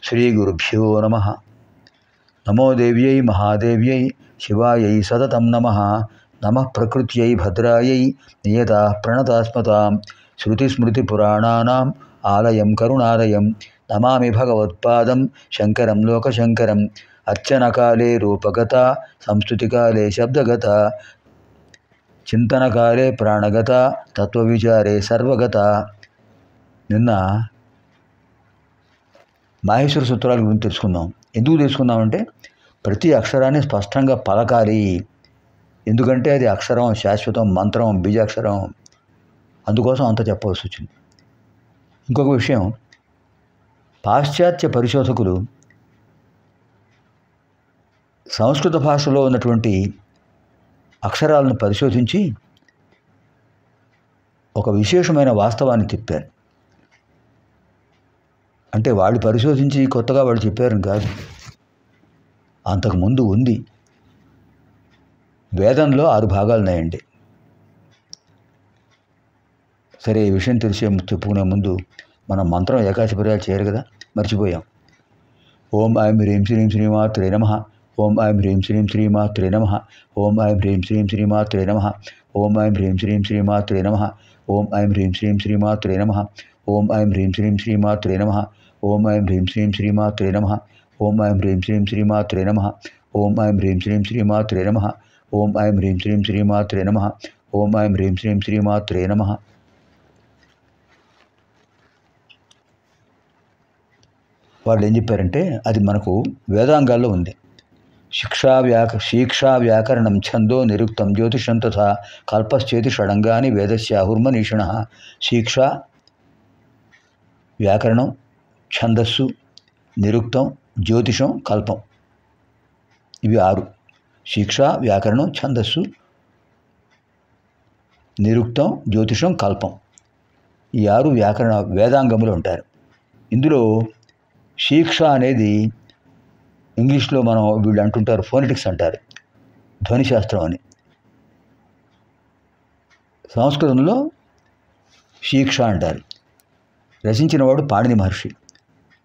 శ్రీగురుభ్యో నమః. నమో దేవ్యై మహాదేవ్యై శివాయై సతతం నమః. నమః ప్రకృత్యై భద్రాయై నియతా ప్రణతాస్మతాం. శృతిస్మృతిపురాణానాం ఆలయం కరుణాలయం. నమామి భగవత్పాదం శంకరం లోకశంకరం. అర్చనకాలే రూపగత, సంస్తుతికాలే శబ్దగత, చింతనకాలే ప్రాణగత, తత్వవిచారే సర్వగత. నిన్న మాహేశ్వర సూత్రాల గురించి తెలుసుకుందాం. ఎందుకు తెలుసుకుందామంటే ప్రతి అక్షరాన్ని స్పష్టంగా పలకాలి. ఎందుకంటే అది అక్షరం, శాశ్వతం, మంత్రం, బీజాక్షరం. అందుకోసం అంత చెప్పవలసి వచ్చింది. ఇంకొక విషయం, పాశ్చాత్య పరిశోధకులు సంస్కృత భాషలో ఉన్నటువంటి అక్షరాలను పరిశోధించి ఒక విశేషమైన వాస్తవాన్ని చెప్పారు. అంటే వాళ్ళు పరిశోధించి కొత్తగా వాళ్ళు చెప్పారని కాదు, అంతకుముందు ఉంది. వేదంలో 6 భాగాలు ఉన్నాయండి. సరే, ఈ విషయం చెప్పుకునే ముందు మనం మంత్రం ఏకాశపర్యాలు చేయరు కదా, మర్చిపోయాం. ఓం ఐం హ్రీం శ్రీం శ్రీమాత్రే నమః. ఓం ఐం హ్రీం శ్రీం శ్రీమాత్రే నమః. ఓం ఐం హ్రీం శ్రీం శ్రీమాత్రే నమః. ఓం ఐం హ్రీం శ్రీం శ్రీమాత్రే నమః. ఓం ఐం హ్రీం శ్రీం శ్రీమాత్రే నమః. ఓం ఐం హ్రీం శ్రీం శ్రీమాత్రే నమః. ఓం ఐం హ్రీం శ్రీం శ్రీమాత్రే నమః. ఓం ఐం హ్రీం శ్రీం శ్రీమాత్రే నమః. ఓం ఐం హ్రీం శ్రీం శ్రీమాత్రే నమః. ఓం ఐం హ్రీం శ్రీం శ్రీమాత్రే నమః. ఓం ఐం హ్రీం శ్రీం శ్రీమాత్రే నమః. వాళ్ళు ఏం చెప్పారంటే అది మనకు వేదాంగాల్లో ఉంది. శిక్షా వ్యాకరణం ఛందో నిరుక్తం జ్యోతిషం తథా కల్పశ్చేతి షడంగాని వేదస్యాహుర్మనీషిణః. శిక్ష, వ్యాకరణం, ఛందస్సు, నిరుక్తం, జ్యోతిషం, కల్పం. ఇవి 6. శిక్ష, వ్యాకరణం, ఛందస్సు, నిరుక్తం, జ్యోతిషం, కల్పం. ఈ 6 వ్యాకరణ వేదాంగములు ఉంటారు. ఇందులో శిక్ష అనేది ఇంగ్లీష్లో వీళ్ళు అంటుంటారు, ఫోనెటిక్స్ అంటారు, ధ్వనిశాస్త్రం అని. సంస్కృతంలో శిక్ష అంటారు. రచించిన వాడు పాణిని మహర్షి.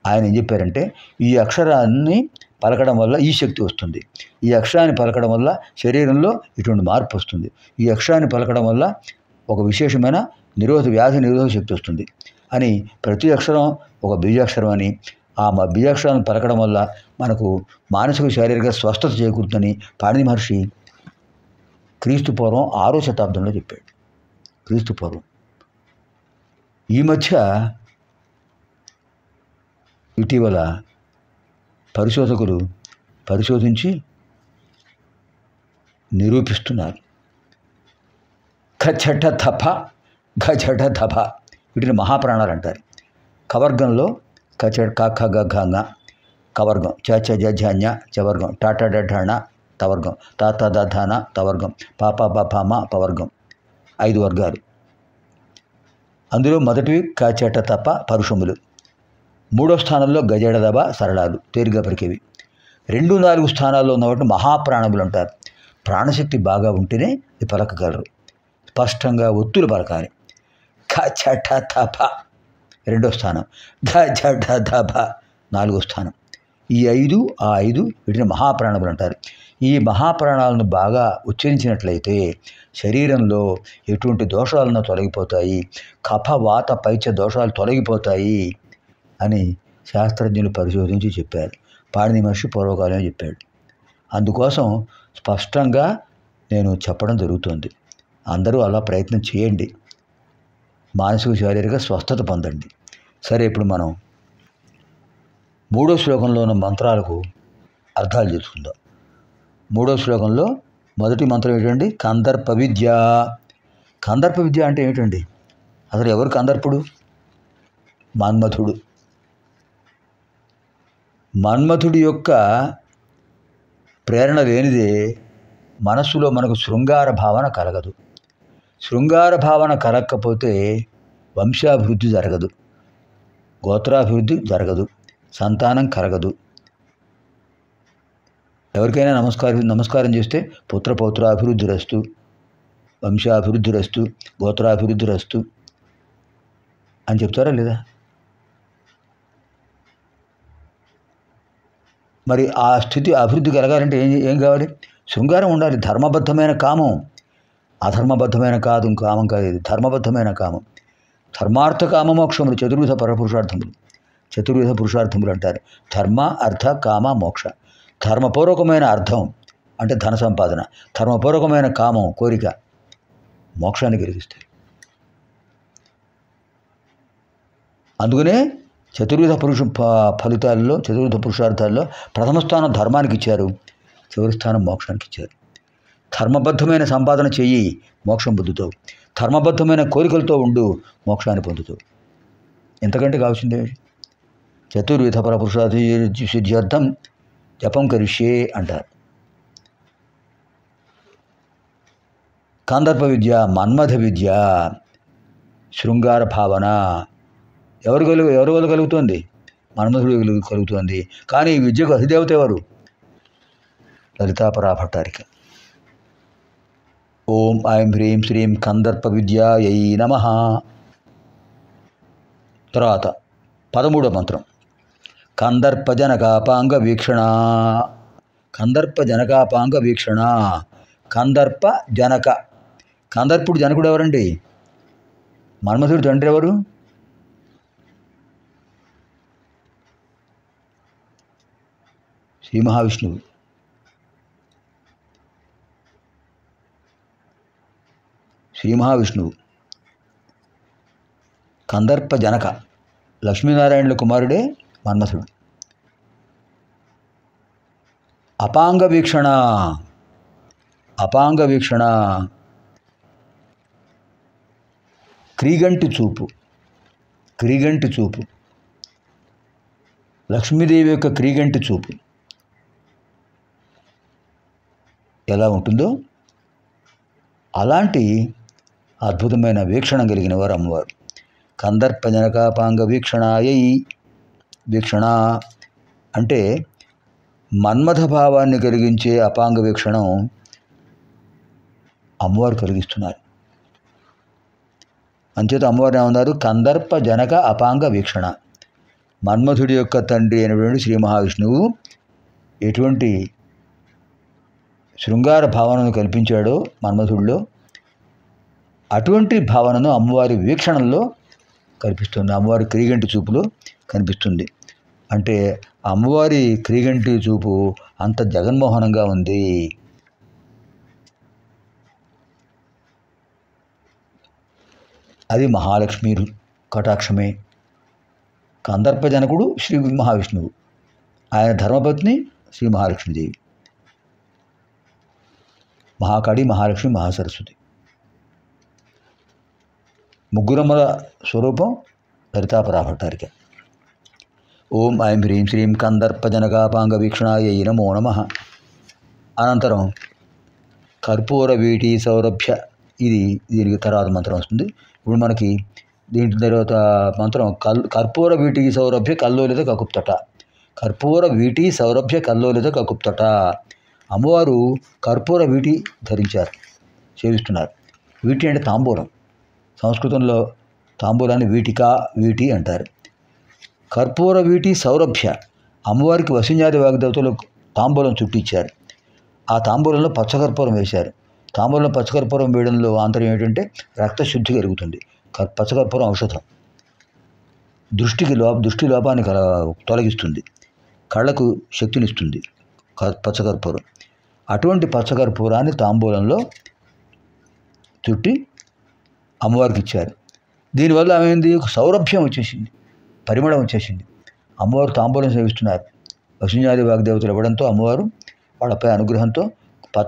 ఆయన ఏం చెప్పారంటే ఈ అక్షరాన్ని పలకడం వల్ల ఈ శక్తి వస్తుంది, ఈ అక్షరాన్ని పలకడం వల్ల శరీరంలో ఇటువంటి మార్పు వస్తుంది, ఈ అక్షరాన్ని పలకడం వల్ల ఒక విశేషమైన వ్యాధి నిరోధక శక్తి వస్తుంది అని. ప్రతి అక్షరం ఒక బీజాక్షరం అని, ఆ బీజాక్షరాన్ని పలకడం వల్ల మనకు మానసిక శారీరక స్వస్థత చేకూరుతుందని పాణిని మహర్షి క్రీస్తు పూర్వం 6వ శతాబ్దంలో చెప్పాడు. క్రీస్తు పూర్వం. ఈ మధ్య ఇటీవల పరిశోధకులు పరిశోధించి నిరూపిస్తున్నారు. ఖచట థప, ఘచట థప, వీటిని మహాప్రాణాలు అంటారు. కవర్గంలో కఖగఘ కవర్గం, చజ చవర్గం, టాటడఢణ తవర్గం, తాతదధన తవర్గం, పాపబభమ పవర్గం. 5 వర్గాలు. అందులో మొదటివి కచట తప పరుషములు. 3వ స్థానంలో గజడదబ సరళాలు, తేలిగా పలికేవి. 2, 4 స్థానాల్లో ఉన్నవాటిని మహాప్రాణములు అంటారు. ప్రాణశక్తి బాగా ఉంటేనే ఇది పలకగలరు. స్పష్టంగా ఒత్తులు పలకాలి. ఖచట తప 2వ స్థానం, ఘజడదబ 4వ స్థానం. ఈ 5 వీటిని మహాప్రాణములు అంటారు. ఈ మహాప్రాణాలను బాగా ఉచ్చరించినట్లయితే శరీరంలో ఎటువంటి దోషాలను తొలగిపోతాయి, కఫ వాత పైచ దోషాలు తొలగిపోతాయి అని శాస్త్రజ్ఞులు పరిశోధించి చెప్పారు. పాణిని మహర్షి పూర్వకాలమే చెప్పాడు. అందుకోసం స్పష్టంగా నేను చెప్పడం జరుగుతుంది. అందరూ అలా ప్రయత్నం చేయండి, మానసిక శారీరక స్వస్థత పొందండి. సరే, ఇప్పుడు మనం 3వ శ్లోకంలో ఉన్న మంత్రాలకు అర్థాలు తెలుసుకుందాం. 3వ శ్లోకంలో మొదటి మంత్రం ఏంటండి? కందర్ప విద్య. కందర్ప విద్య అంటే ఏమిటండి? అసలు ఎవరు కందర్పుడు? మన్మథుడు. మన్మథుడి యొక్క ప్రేరణ లేనిదే మనస్సులో మనకు శృంగార భావన కలగదు. శృంగార భావన కలగకపోతే వంశాభివృద్ధి జరగదు, గోత్రాభివృద్ధి జరగదు, సంతానం కలగదు. ఎవరికైనా నమస్కారం చేస్తే పుత్రపౌత్రాభివృద్ధి రస్తు, వంశాభివృద్ధి రస్తు, గోత్రాభివృద్ధి రస్తు అని చెప్తారా లేదా? మరి ఆ స్థితి అభివృద్ధి కలగాలంటే ఏం కావాలి? శృంగారం ఉండాలి. ధర్మబద్ధమైన కామం, అధర్మబద్ధమైన కాదు, కామం కాదు, ఇది ధర్మబద్ధమైన కామం. ధర్మార్థ కామమోక్షములు చతుర్విధ పరపురుషార్థములు. చతుర్విధ పురుషార్థములు అంటారు. ధర్మ, అర్థ, కామ, మోక్ష. ధర్మపూర్వకమైన అర్థం అంటే ధన సంపాదన, ధర్మపూర్వకమైన కామం కోరిక మోక్షాన్ని కలిగిస్తాయి. అందుకనే చతుర్విధ ఫలితాల్లో, చతుర్విధ పురుషార్థాల్లో ప్రథమ స్థానం ధర్మానికి ఇచ్చారు, చివరి స్థానం మోక్షానికి ఇచ్చారు. ధర్మబద్ధమైన సంపాదన చెయ్యి, మోక్షం పొందుతావు. ధర్మబద్ధమైన కోరికలతో ఉండు, మోక్షాన్ని పొందుతావు. ఎంతకంటే కావాల్సిందే. చతుర్విధ పరపురుషార్థ సిద్ధ్యర్థం జపం కరిష్యే అంటారు. కాందర్ప విద్య, మన్మథ విద్య, శృంగార భావన ఎవరి వల్ల కలుగుతుంది? మన్మథుడు కలుగుతుంది. కానీ ఈ విద్యకు అధిదేవత ఎవరు? లలితాపరా భట్టారిక. ఓం ఐం హ్రీం శ్రీం కందర్ప విద్యాయై నమః. తర్వాత 13వ మంత్రం కందర్ప జనకాపాంగ వీక్షణ. కందర్ప జనకాపాంగ వీక్షణ. కందర్ప జనక. కందర్పుడు జనకుడు ఎవరండి? మన్మథుడు తండ్రి ఎవరు? శ్రీ మహావిష్ణువు. శ్రీ మహావిష్ణువు కందర్ప జనక, లక్ష్మీనారాయణుల కుమారుడే మన్మథుడు. అపాంగ వీక్షణ. అపాంగ వీక్షణ క్రీగంటి చూపు. క్రీగంటి చూపు, లక్ష్మీదేవి యొక్క క్రీగంటి చూపు ఎలా ఉంటుందో అలాంటి అద్భుతమైన వీక్షణ కలిగిన వారు అమ్మవారు. కందర్ప జనకాపాంగ వీక్షణాయై. వీక్షణ అంటే మన్మథ భావాన్ని కలిగించే అపాంగ వీక్షణం అమ్మవారు కలిగిస్తున్నారు. అంచేత అమ్మవారు ఏమన్నారు? కందర్ప జనక అపాంగ వీక్షణ. మన్మథుడి యొక్క తండ్రి అయినటువంటి శ్రీ మహావిష్ణువు ఎటువంటి శృంగార భావనను కల్పించాడో మన్మథుడిలో, అటువంటి భావనను అమ్మవారి వీక్షణంలో కనిపిస్తుంది. అమ్మవారి క్రీగంటి చూపులో కనిపిస్తుంది. అంటే అమ్మవారి క్రీగంటి చూపు అంత జగన్మోహనంగా ఉంది. అది మహాలక్ష్మి కటాక్షమే. కందర్ప జనకుడు శ్రీ మహావిష్ణువు, ఆయన ధర్మపత్ని శ్రీ మహాలక్ష్మీదేవి. మహాకాళి, మహాలక్ష్మి, మహాసరస్వతి ముగ్గురమ్మల స్వరూపం లలితాపరా భట్టారిక. ఓం ఐం హ్రీం శ్రీం కందర్ప జనకాపాంగ వీక్షణాయై నమో నమః. అనంతరం కర్పూర వీటి సౌరభ్య. దీనికి తర్వాత మంత్రం వస్తుంది. ఇప్పుడు మనకి దీని తర్వాత మంత్రం కర్పూర వీటి సౌరభ్య కల్లోలిత కకుప్తట. కర్పూర వీటి సౌరభ్య కల్లోలిత కకుప్తట. అమ్మవారు కర్పూర వీటి ధరించారు, సేవిస్తున్నారు. వీటి అంటే తాంబూలం. సంస్కృతంలో తాంబూలాన్ని వీటి అంటారు. కర్పూర వీటి సౌరభ్య. అమ్మవారికి వశిన్యాది వాగ్దేవతలు తాంబూలం చుట్టించారు. ఆ తాంబూలంలో పచ్చకర్పూరం వేశారు. తాంబూలంలో పచ్చకర్పూరం వేయడంలో ఆంతర్యం ఏంటంటే రక్తశుద్ధి కలుగుతుంది. పచ్చకర్పూరం ఔషధం. దృష్టి లోపాన్ని తొలగిస్తుంది, కళ్ళకు శక్తినిస్తుంది పచ్చకర్పూరం. అటువంటి పచ్చకర్పూరాన్ని తాంబూలంలో చుట్టి అమ్మవారికి ఇచ్చారు. దీనివల్ల ఏమైంది? సౌరభ్యం వచ్చేసింది, పరిమళం వచ్చేసింది. అమ్మవారు తాంబూలం సేవిస్తున్నారు. వశిన్యాది వాగ్దేవతలు ఇవ్వడంతో అమ్మవారు వాళ్ళపై అనుగ్రహంతో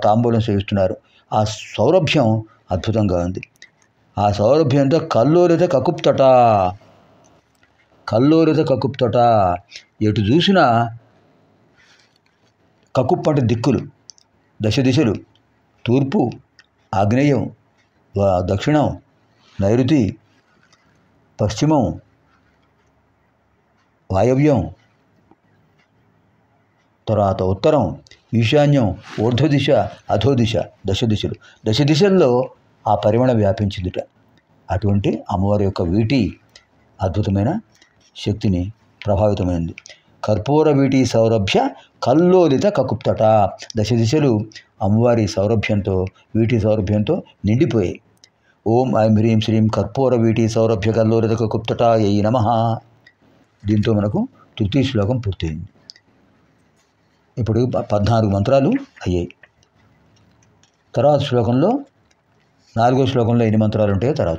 తాంబూలం సేవిస్తున్నారు. ఆ సౌరభ్యం అద్భుతంగా ఉంది. ఆ సౌరభ్యంతో కల్లోలిత కకుప్తట. కల్లోలిత కకుప్తట. ఎటు చూసినా కకుప్ అంటే దిక్కులు, దశలు, తూర్పు, ఆగ్నేయం, దక్షిణం, నైరుతి, పశ్చిమం, వాయవ్యం, తర్వాత ఉత్తరం, ఈశాన్యం, ఊర్ధ్వదిశ, అధోదిశ, దశ దిశల్లో ఆ పరిమళం వ్యాపించిందిట. అటువంటి అమ్మవారి యొక్క వీటి అద్భుతమైన శక్తిని ప్రభావితమైంది. కర్పూర వీటి సౌరభ్య కల్లోలిత కకుప్తట. దశ దిశలు అమ్మవారి సౌరభ్యంతో వీటి సౌరభ్యంతో నిండిపోయాయి. ఓం ఐం హ్రీం శ్రీం కర్పూర వీటి సౌరభ్య కల్లోలిత కకుప్తట యై నమః. దీంతో మనకు తృతీయ శ్లోకం పూర్తయింది. ఇప్పుడు 14 మంత్రాలు అయ్యాయి. తర్వాత శ్లోకంలో 4వ శ్లోకంలో ఎన్ని మంత్రాలు ఉంటాయో తర్వాత